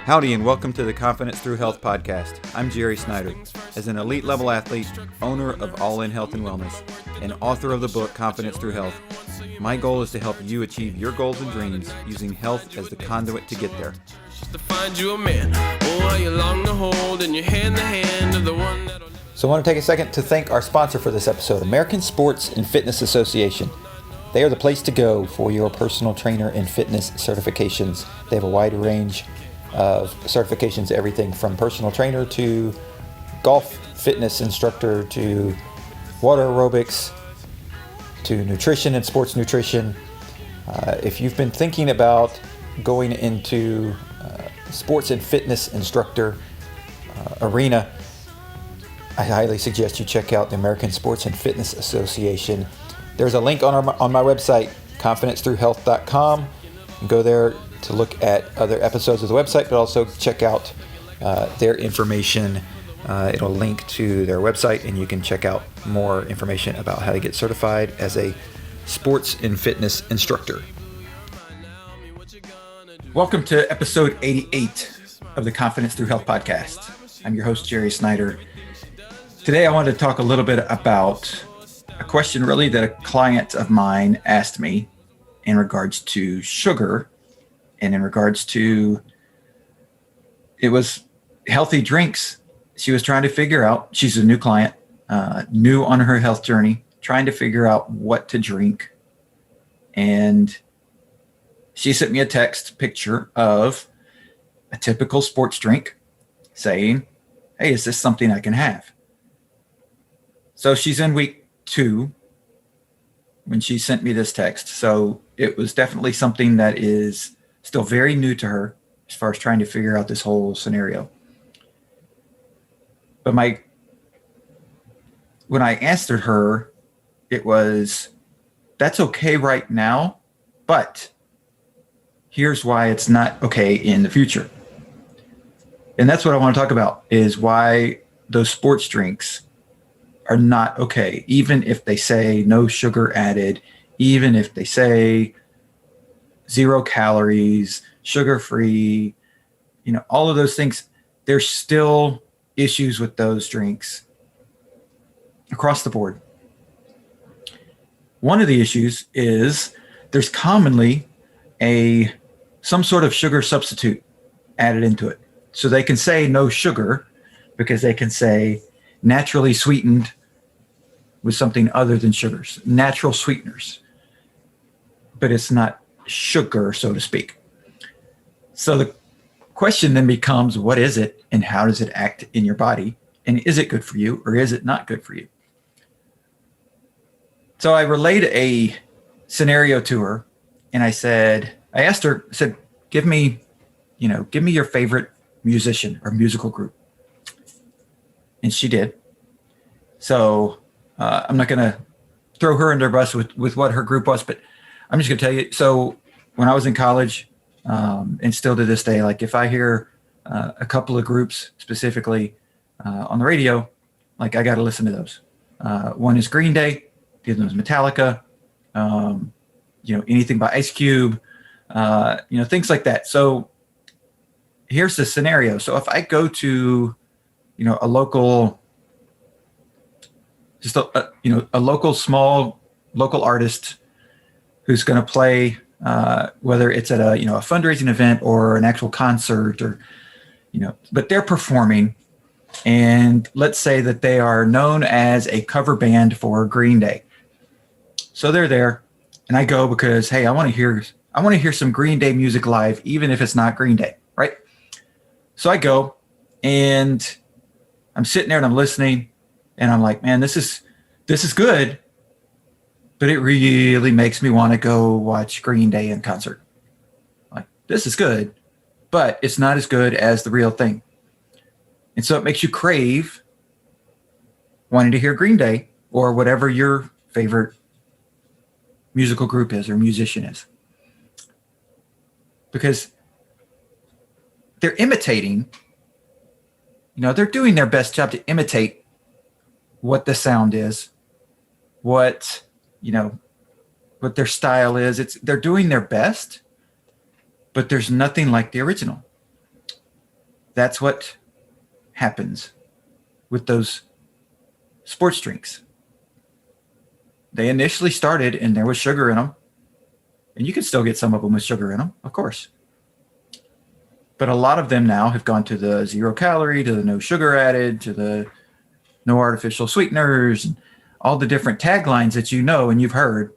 Howdy and welcome to the Confidence Through Health podcast. I'm Jerry Snyder. As an elite level athlete, owner of All In Health and Wellness, and author of the book Confidence Through Health, my goal is to help you achieve your goals and dreams using health as the conduit to get there. So I want to take a second to thank our sponsor for this episode, American Sports and Fitness Association. They are the place to go for your personal trainer and fitness certifications. They have a wide range of certifications, everything from personal trainer to golf fitness instructor to water aerobics to nutrition and sports nutrition. If you've been thinking about going into sports and fitness instructor arena, I highly suggest you check out the American Sports and Fitness Association. There's a link on my website, confidencethroughhealth.com. You can go there to look at other episodes of the website, but also check out their information. It'll link to their website, and you can check out more information about how to get certified as a sports and fitness instructor. Welcome to episode 88 of the Confidence Through Health podcast. I'm your host, Jerry Snyder. Today, I wanted to talk a little bit about a question really that a client of mine asked me in regards to sugar and in regards to, it was healthy drinks. She was trying to figure out, she's a new client, new on her health journey, trying to figure out what to drink. And she sent me a text picture of a typical sports drink saying, hey, is this something I can have? So she's in week 2 when she sent me this text. So it was definitely something that is still very new to her as far as trying to figure out this whole scenario. But when I answered her, it was, that's okay right now, but here's why it's not okay in the future. And that's what I want to talk about, is why those sports drinks are not okay, even if they say no sugar added, even if they say 0 calories, sugar-free, all of those things. There's still issues with those drinks across the board. One of the issues is there's commonly some sort of sugar substitute added into it. So they can say no sugar because they can say naturally sweetened with something other than sugars, natural sweeteners, but it's not sugar, so to speak. So the question then becomes, what is it and how does it act in your body? And is it good for you or is it not good for you? So I relayed a scenario to her, and I asked her, give me your favorite musician or musical group. And she did. So I'm not going to throw her under the bus with what her group was, but I'm just going to tell you. So when I was in college, and still to this day, like if I hear a couple of groups specifically on the radio, like I got to listen to those. One is Green Day, the other one is Metallica, anything by Ice Cube, things like that. So here's the scenario. So if I go to, a local, just a local artist who's going to play, whether it's at a fundraising event or an actual concert, or but they're performing, and let's say that they are known as a cover band for Green Day. So they're there, and I go because, hey, I want to hear some Green Day music live, even if it's not Green Day, right? So I go, and I'm sitting there and I'm listening, and I'm like, man, this is good. But it really makes me want to go watch Green Day in concert. Like, this is good, but it's not as good as the real thing. And so it makes you crave wanting to hear Green Day or whatever your favorite musical group is or musician is. Because they're imitating, they're doing their best job to imitate what the sound is, what their style is. They're doing their best, but there's nothing like the original. That's what happens with those sports drinks. They initially started and there was sugar in them. And you can still get some of them with sugar in them, of course. But a lot of them now have gone to the 0 calorie, to the no sugar added, to the no artificial sweeteners, and all the different taglines that you know and you've heard.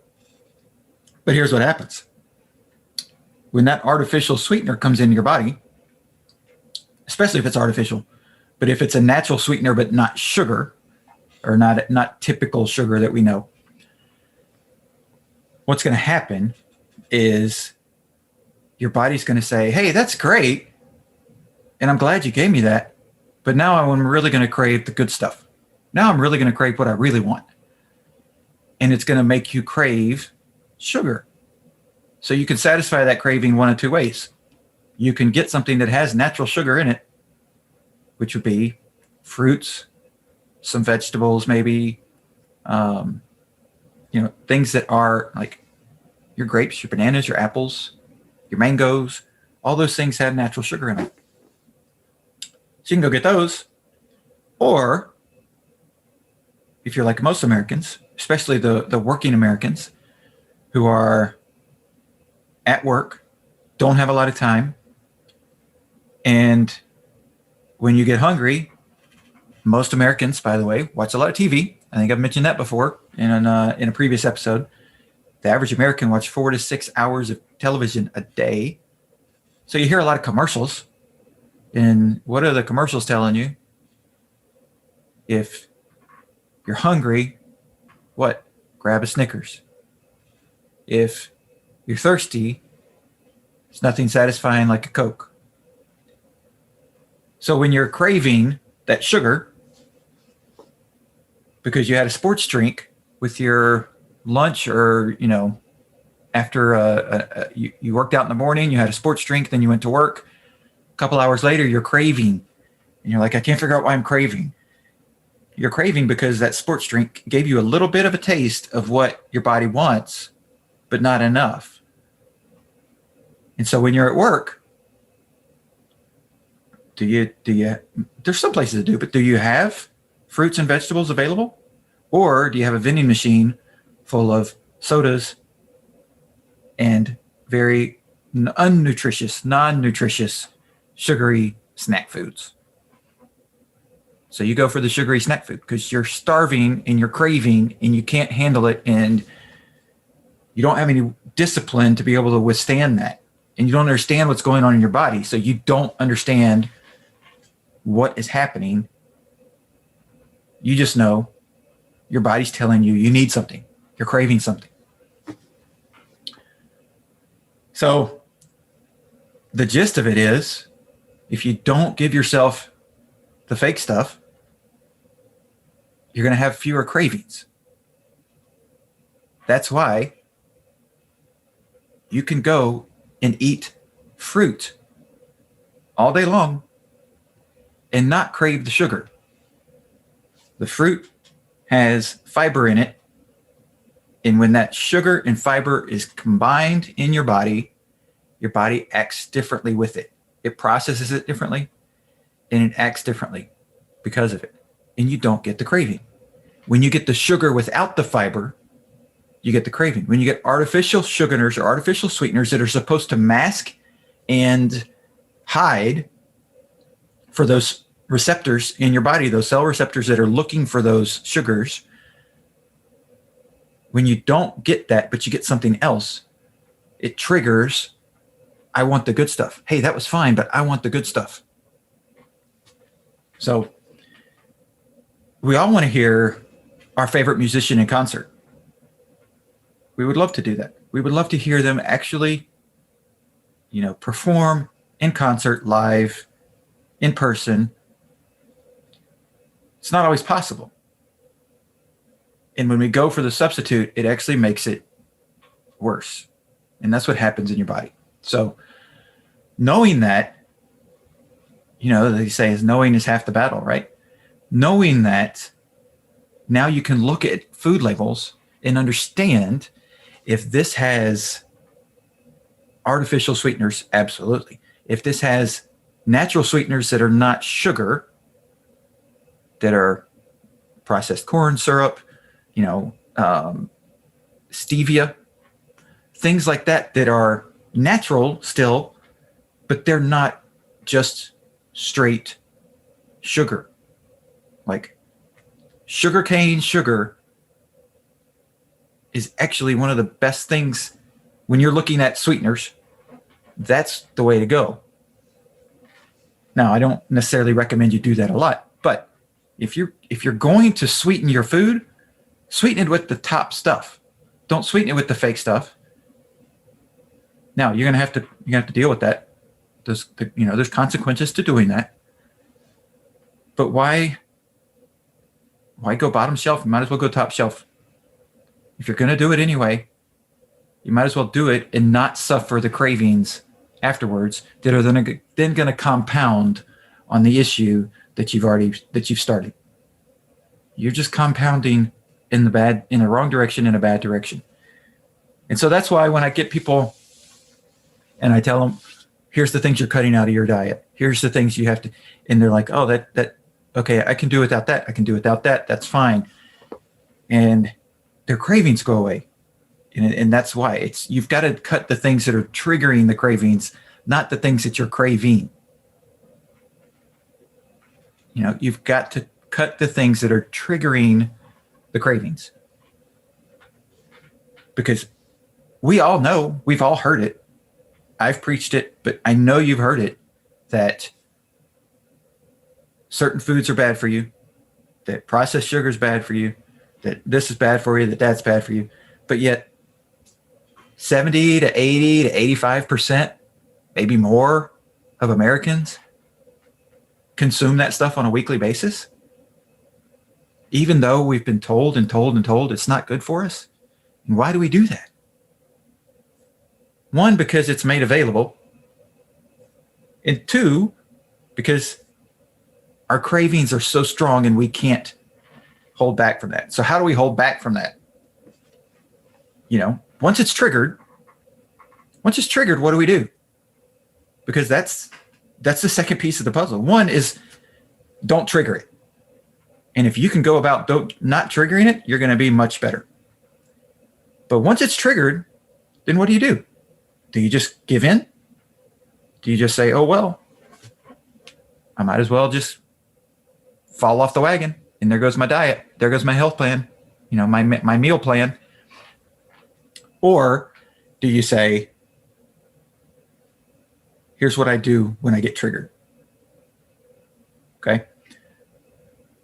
But here's what happens. When that artificial sweetener comes into your body, especially if it's artificial, but if it's a natural sweetener but not sugar, or not typical sugar that we know, what's going to happen is your body's going to say, hey, that's great, and I'm glad you gave me that, but now I'm really going to crave the good stuff. Now I'm really going to crave what I really want. And it's going to make you crave sugar. So you can satisfy that craving one of two ways. You can get something that has natural sugar in it, which would be fruits, some vegetables, maybe, things that are like your grapes, your bananas, your apples, your mangoes. All those things have natural sugar in them. So you can go get those. Or if you're like most Americans, especially the working Americans who are at work, don't have a lot of time, and when you get hungry, most Americans, by the way, watch a lot of TV. I think I've mentioned that before in a previous episode. The average American watches 4 to 6 hours of television a day. So you hear a lot of commercials. And what are the commercials telling you? If you're hungry, what? Grab a Snickers. If you're thirsty, there's nothing satisfying like a Coke. So when you're craving that sugar because you had a sports drink with your lunch, or after you worked out in the morning, you had a sports drink, then you went to work, a couple hours later you're craving, and you're like, I can't figure out why I'm craving. You're craving because that sports drink gave you a little bit of a taste of what your body wants, but not enough. And so when you're at work, do you there's some places to do, but do you have fruits and vegetables available? Or do you have a vending machine full of sodas and very non-nutritious, sugary snack foods? So you go for the sugary snack food because you're starving and you're craving and you can't handle it, and you don't have any discipline to be able to withstand that. And you don't understand what's going on in your body. So you don't understand what is happening. You just know your body's telling you you need something. You're craving something. So the gist of it is, if you don't give yourself the fake stuff, you're going to have fewer cravings. That's why you can go and eat fruit all day long and not crave the sugar. The fruit has fiber in it, and when that sugar and fiber is combined in your body acts differently with it. It processes it differently, and it acts differently because of it. And you don't get the craving. When you get the sugar without the fiber, you get the craving. When you get artificial sugars or artificial sweeteners that are supposed to mask and hide for those receptors in your body, those cell receptors that are looking for those sugars, when you don't get that, but you get something else, it triggers, I want the good stuff. Hey, that was fine, but I want the good stuff. So we all want to hear our favorite musician in concert. We would love to do that. We would love to hear them actually, perform in concert, live, in person. It's not always possible. And when we go for the substitute, it actually makes it worse. And that's what happens in your body. So knowing that, they say is knowing is half the battle, right? Knowing that, now you can look at food labels and understand if this has artificial sweeteners, absolutely. If this has natural sweeteners that are not sugar, that are processed corn syrup, stevia, things like that are natural still, but they're not just straight sugar. Like sugarcane sugar is actually one of the best things when you're looking at sweeteners. That's the way to go. Now, I don't necessarily recommend you do that a lot, but if you're going to sweeten your food, sweeten it with the top stuff. Don't sweeten it with the fake stuff. Now, you're gonna have to deal with that. There's consequences to doing that. But why go bottom shelf? You might as well go top shelf. If you're gonna do it anyway, you might as well do it and not suffer the cravings afterwards that are then going to compound on the issue that you've started. You're just compounding in the wrong direction, in a bad direction. And so that's why when I get people and I tell them, here's the things you're cutting out of your diet. Here's the things you have to, and they're like, oh, that okay, I can do without that. I can do without that. That's fine. And their cravings go away. And that's why you've got to cut the things that are triggering the cravings, not the things that you're craving. You've got to cut the things that are triggering the cravings. Because we all know, we've all heard it. I've preached it, but I know you've heard it, that certain foods are bad for you, that processed sugar is bad for you, that this is bad for you, that that's bad for you. But yet 70 to 80 to 85%, maybe more, of Americans consume that stuff on a weekly basis, even though we've been told and told and told it's not good for us. And why do we do that? One, because it's made available. And two, because our cravings are so strong and we can't hold back from that. So how do we hold back from that? Once it's triggered, what do we do? Because that's the second piece of the puzzle. One is don't trigger it. And if you can go about not triggering it, you're going to be much better. But once it's triggered, then what do? Do you just give in? Do you just say, oh, well, I might as well just fall off the wagon, and there goes my diet. There goes my health plan, my meal plan. Or do you say, here's what I do when I get triggered? Okay.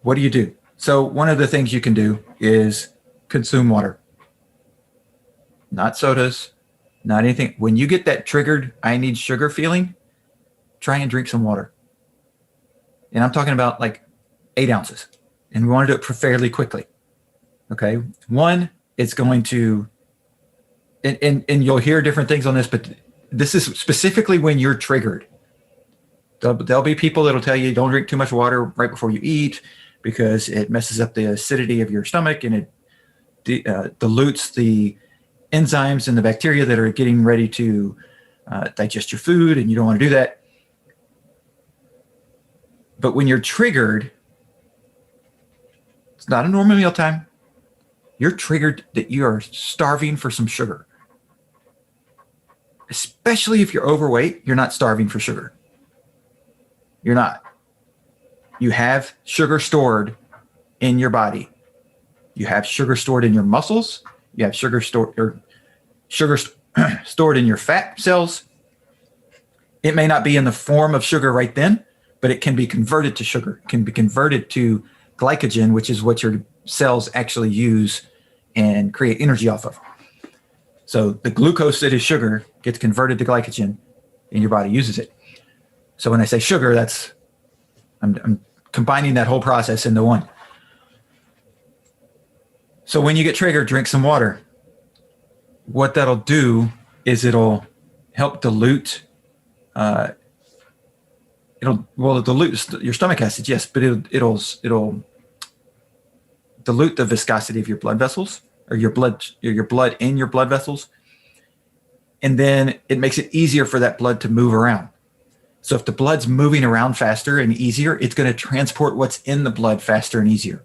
What do you do? So one of the things you can do is consume water. Not sodas, not anything. When you get that triggered, I need sugar feeling, try and drink some water. And I'm talking about like 8 ounces. And we want to do it fairly quickly. Okay. One, it's going to, and you'll hear different things on this, but this is specifically when you're triggered. There'll be people that'll tell you don't drink too much water right before you eat because it messes up the acidity of your stomach and it dilutes the enzymes and the bacteria that are getting ready to digest your food, and you don't want to do that. But when you're triggered, it's not a normal meal time. You're triggered that you are starving for some sugar. Especially if you're overweight, you're not starving for sugar. You're not. You have sugar stored in your body. You have sugar stored in your muscles. You have sugar stored in your fat cells. It may not be in the form of sugar right then, but it can be converted to sugar. It can be converted to glycogen, which is what your cells actually use and create energy off of. So the glucose that is sugar gets converted to glycogen and your body uses it. So when I say sugar, I'm combining that whole process into one. So when you get triggered, drink some water. What that'll do is it'll help dilute, it'll dilute your stomach acid, yes, but it'll dilute the viscosity of your blood vessels, or your blood in your blood vessels. And then it makes it easier for that blood to move around. So if the blood's moving around faster and easier, it's going to transport what's in the blood faster and easier.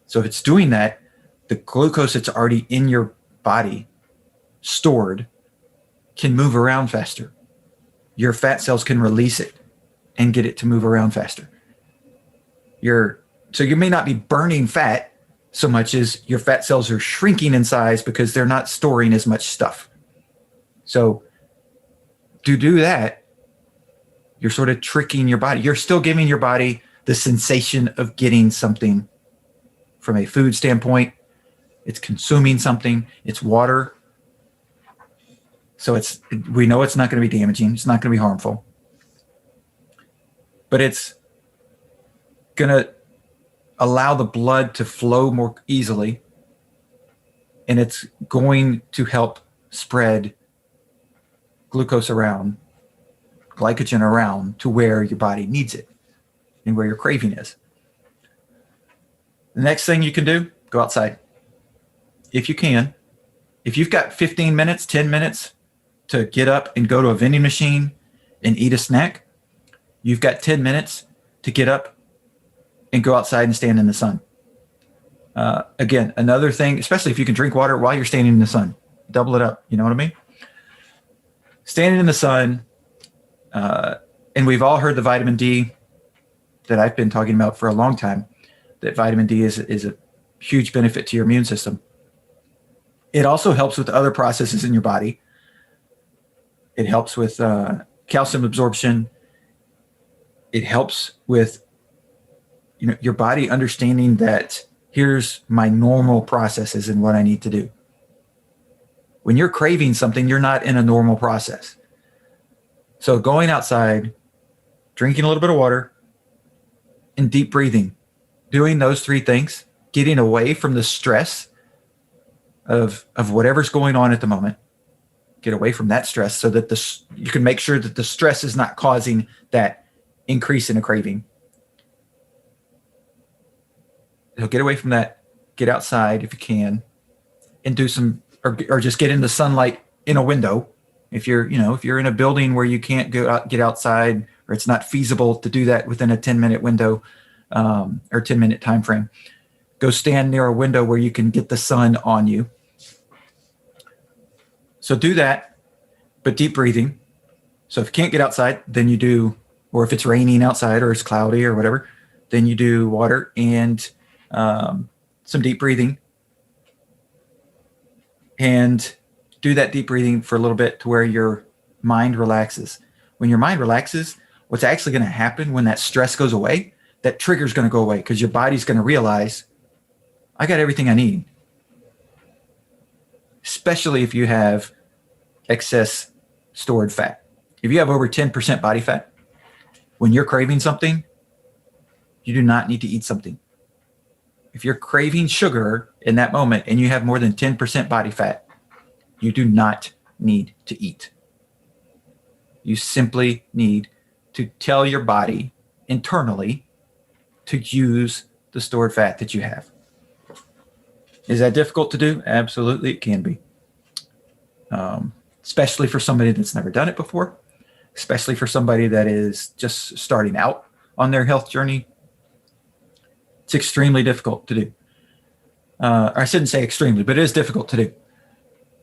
So if it's doing that, the glucose that's already in your body stored can move around faster. Your fat cells can release it and get it to move around faster. So you may not be burning fat so much as your fat cells are shrinking in size because they're not storing as much stuff. So to do that, you're sort of tricking your body. You're still giving your body the sensation of getting something from a food standpoint. It's consuming something. It's water. So we know it's not going to be damaging. It's not going to be harmful. But it's going to allow the blood to flow more easily. And it's going to help spread glucose around, glycogen around to where your body needs it and where your craving is. The next thing you can do, go outside. If you can. If you've got 15 minutes, 10 minutes to get up and go to a vending machine and eat a snack, you've got 10 minutes to get up and go outside and stand in the sun. Again, another thing, especially if you can drink water while you're standing in the sun, double it up. You know what I mean? Standing in the sun, and we've all heard the vitamin D that I've been talking about for a long time, that vitamin D is a huge benefit to your immune system. It also helps with other processes in your body. It helps with calcium absorption. It helps with your body understanding that here's my normal processes and what I need to do. When you're craving something, you're not in a normal process. So going outside, drinking a little bit of water, and deep breathing, doing those three things, getting away from the stress of whatever's going on at the moment, get away from that stress so that you can make sure that the stress is not causing that increase in a craving. So get away from that, get outside if you can, and do some, or just get in the sunlight in a window. If you're in a building where you can't get outside, or it's not feasible to do that within a 10-minute window or 10-minute time frame, go stand near a window where you can get the sun on you. So do that, but deep breathing. So if you can't get outside, then you do, or if it's raining outside or it's cloudy or whatever, then you do water and some deep breathing. And do that deep breathing for a little bit to where your mind relaxes. When your mind relaxes, what's actually going to happen when that stress goes away, that trigger is going to go away because your body's going to realize, I got everything I need. Especially if you have excess stored fat. If you have over 10% body fat, when you're craving something, you do not need to eat something. If you're craving sugar in that moment and you have more than 10% body fat, you do not need to eat. You simply need to tell your body internally to use the stored fat that you have. Is that difficult to do? Absolutely, it can be. Especially for somebody that's never done it before, especially for somebody that is just starting out on their health journey. It's extremely difficult to do. I shouldn't say extremely, but it is difficult to do.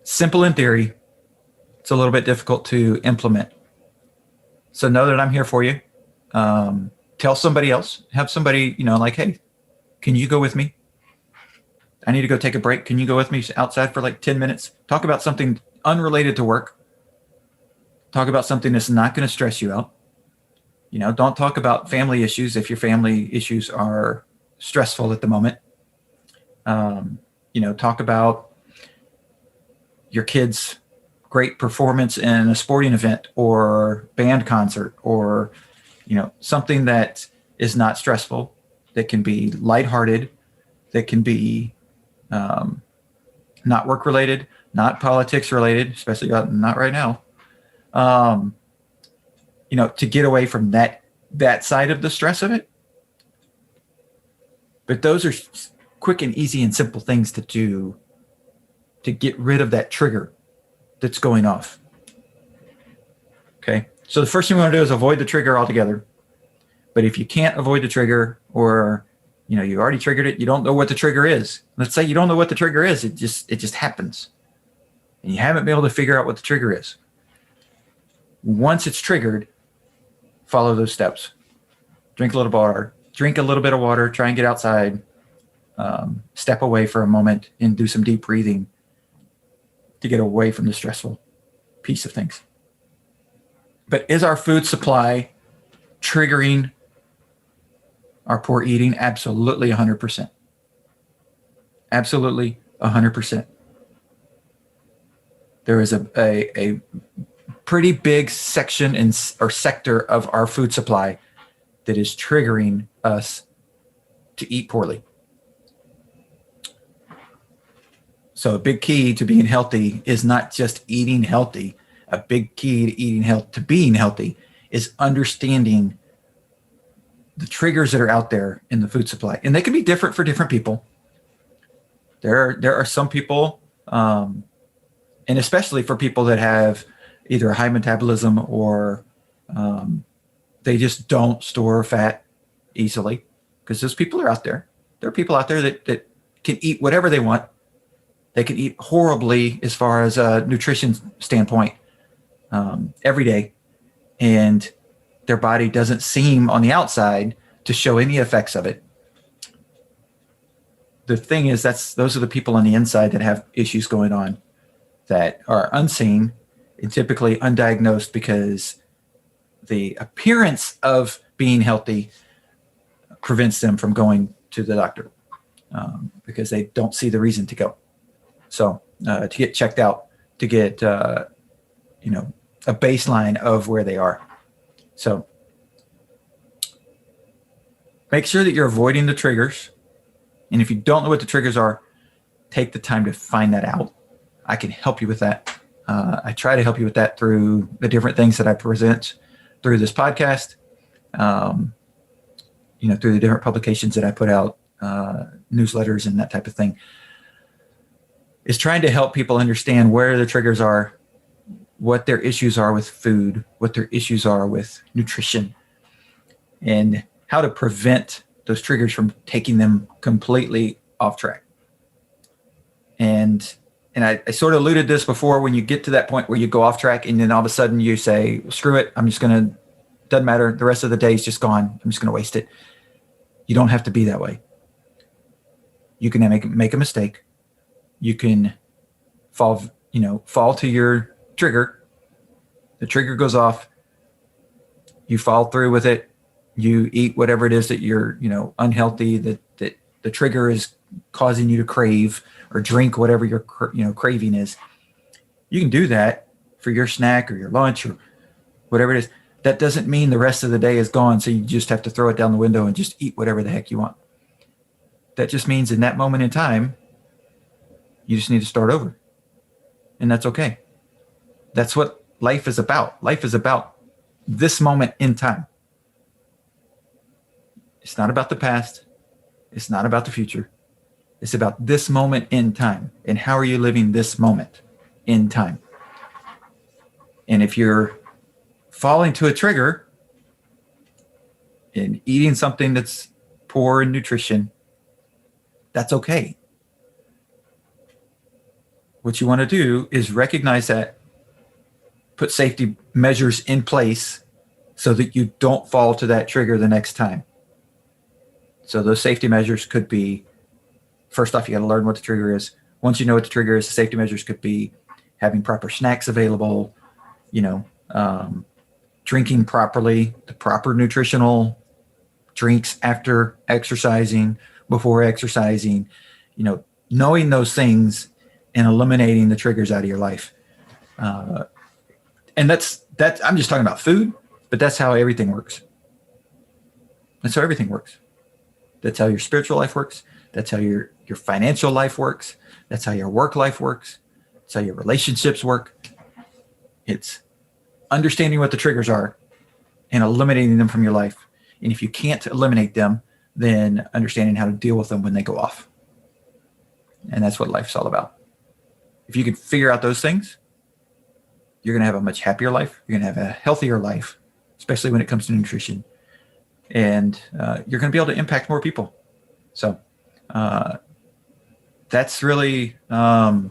Simple in theory, it's a little bit difficult to implement. So know that I'm here for you. Tell somebody else, have somebody, like, hey, can you go with me? I need to go take a break. Can you go with me outside for like 10 minutes? Talk about something unrelated to work. Talk about something that's not going to stress you out. Don't talk about family issues if your family issues are stressful at the moment. Talk about your kid's great performance in a sporting event or band concert or, something that is not stressful, that can be lighthearted, that can be not work related, not politics related, especially not right now. To get away from that side of the stress of it. But those are quick and easy and simple things to do to get rid of that trigger that's going off. Okay. So the first thing we want to do is avoid the trigger altogether. But if you can't avoid the trigger, or you already triggered it, you don't know what the trigger is. Let's say you don't know what the trigger is. It just happens. And you haven't been able to figure out what the trigger is. Once it's triggered, follow those steps. Drink a little bit of water, try and get outside, step away for a moment and do some deep breathing to get away from the stressful piece of things. But is our food supply triggering our poor eating? Absolutely 100%. Absolutely 100%. There is a pretty big section or sector of our food supply that is triggering us to eat poorly. So a big key to being healthy is not just eating healthy. A big key to being healthy is understanding the triggers that are out there in the food supply. And they can be different for different people. There are some people, and especially for people that have either a high metabolism or they just don't store fat easily, because those people are out there. There are people out there that can eat whatever they want. They can eat horribly as far as a nutrition standpoint every day, and their body doesn't seem on the outside to show any effects of it. The thing is, those are the people on the inside that have issues going on that are unseen and typically undiagnosed, because the appearance of being healthy prevents them from going to the doctor because they don't see the reason to go. So to get checked out, to get a baseline of where they are. So make sure that you're avoiding the triggers. And if you don't know what the triggers are, take the time to find that out. I can help you with that. I try to help you with that through the different things that I present through this podcast, through the different publications that I put out, newsletters and that type of thing. Is trying to help people understand where the triggers are, what their issues are with food, what their issues are with nutrition, and how to prevent those triggers from taking them completely off track. And I sort of alluded this before, when you get to that point where you go off track and then all of a sudden you say, screw it, doesn't matter, the rest of the day is just gone, I'm just going to waste it. You don't have to be that way. You can make a mistake. You can fall to your trigger. The trigger goes off. You follow through with it. You eat whatever it is that you're, unhealthy, that the trigger is causing you to crave, or drink whatever your, craving is. You can do that for your snack or your lunch or whatever it is. That doesn't mean the rest of the day is gone, so you just have to throw it down the window and just eat whatever the heck you want. That just means in that moment in time, you just need to start over. And that's okay. That's what life is about. Life is about this moment in time. It's not about the past. It's not about the future. It's about this moment in time. And how are you living this moment in time? And if you're falling to a trigger and eating something that's poor in nutrition, that's okay. What you want to do is recognize that, put safety measures in place so that you don't fall to that trigger the next time. So those safety measures could be, first off, you got to learn what the trigger is. Once you know what the trigger is, the safety measures could be having proper snacks available, drinking properly, the proper nutritional drinks after exercising, before exercising, knowing those things and eliminating the triggers out of your life. And that's I'm just talking about food, but that's how everything works. That's how everything works. That's how your spiritual life works. That's how your financial life works. That's how your work life works. That's how your relationships work. It's understanding what the triggers are and eliminating them from your life. And if you can't eliminate them, then understanding how to deal with them when they go off. And that's what life's all about. If you can figure out those things, you're going to have a much happier life. You're going to have a healthier life, especially when it comes to nutrition. And you're going to be able to impact more people. So that's really, how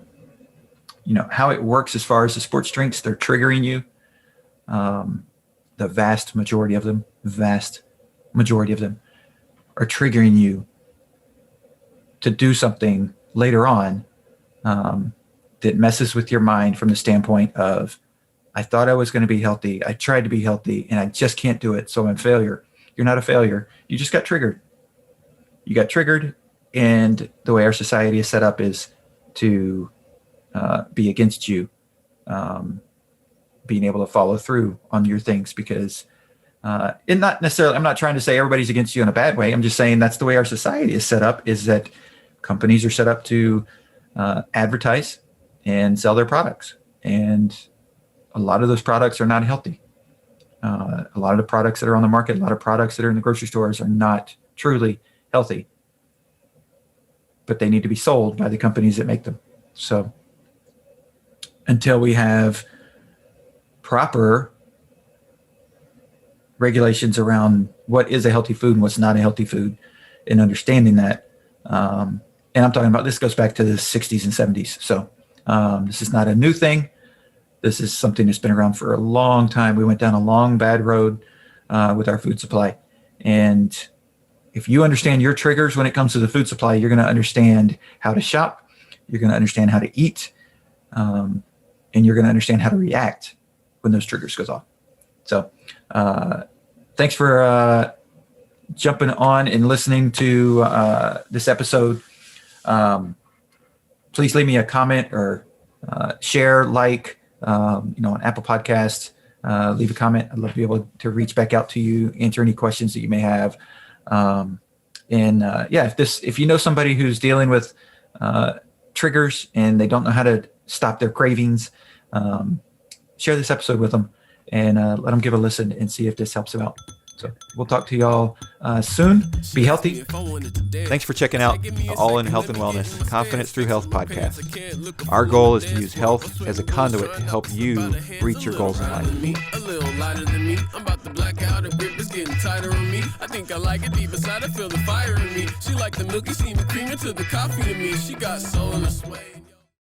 it works as far as the sports drinks. They're triggering you. The vast majority of them are triggering you to do something later on that messes with your mind from the standpoint of, I thought I was going to be healthy. I tried to be healthy and I just can't do it. So I'm a failure. You're not a failure. You just got triggered. You got triggered. And the way our society is set up is to be against you being able to follow through on your things, because and not necessarily, I'm not trying to say everybody's against you in a bad way. I'm just saying that's the way our society is set up, is that companies are set up to advertise and sell their products. And a lot of those products are not healthy. A lot of the products that are on the market, a lot of products that are in the grocery stores are not truly healthy, but they need to be sold by the companies that make them. So until we have proper regulations around what is a healthy food and what's not a healthy food, and understanding that, and I'm talking about, this goes back to the 60s and 70s. So this is not a new thing. This is something that's been around for a long time. We went down a long, bad road with our food supply. And if you understand your triggers when it comes to the food supply, you're going to understand how to shop. You're going to understand how to eat. And you're going to understand how to react when those triggers goes off. So thanks for jumping on and listening to this episode. Please leave me a comment or share, on Apple Podcasts. Leave a comment. I'd love to be able to reach back out to you, answer any questions that you may have. If you know somebody who's dealing with triggers and they don't know how to stop their cravings, share this episode with them and let them give a listen and see if this helps them out. So we'll talk to y'all soon. Be healthy. Thanks for checking out the All in Health and Wellness Confidence Through Health podcast. Our goal is to use health as a conduit to help you reach your goals in life. A little lighter than me. I'm about to black out. Her grip is getting tighter on me. I think I like it deep inside. I feel the fire in me. She like the milky, see me creaming to the coffee in me. She got soul in her sway.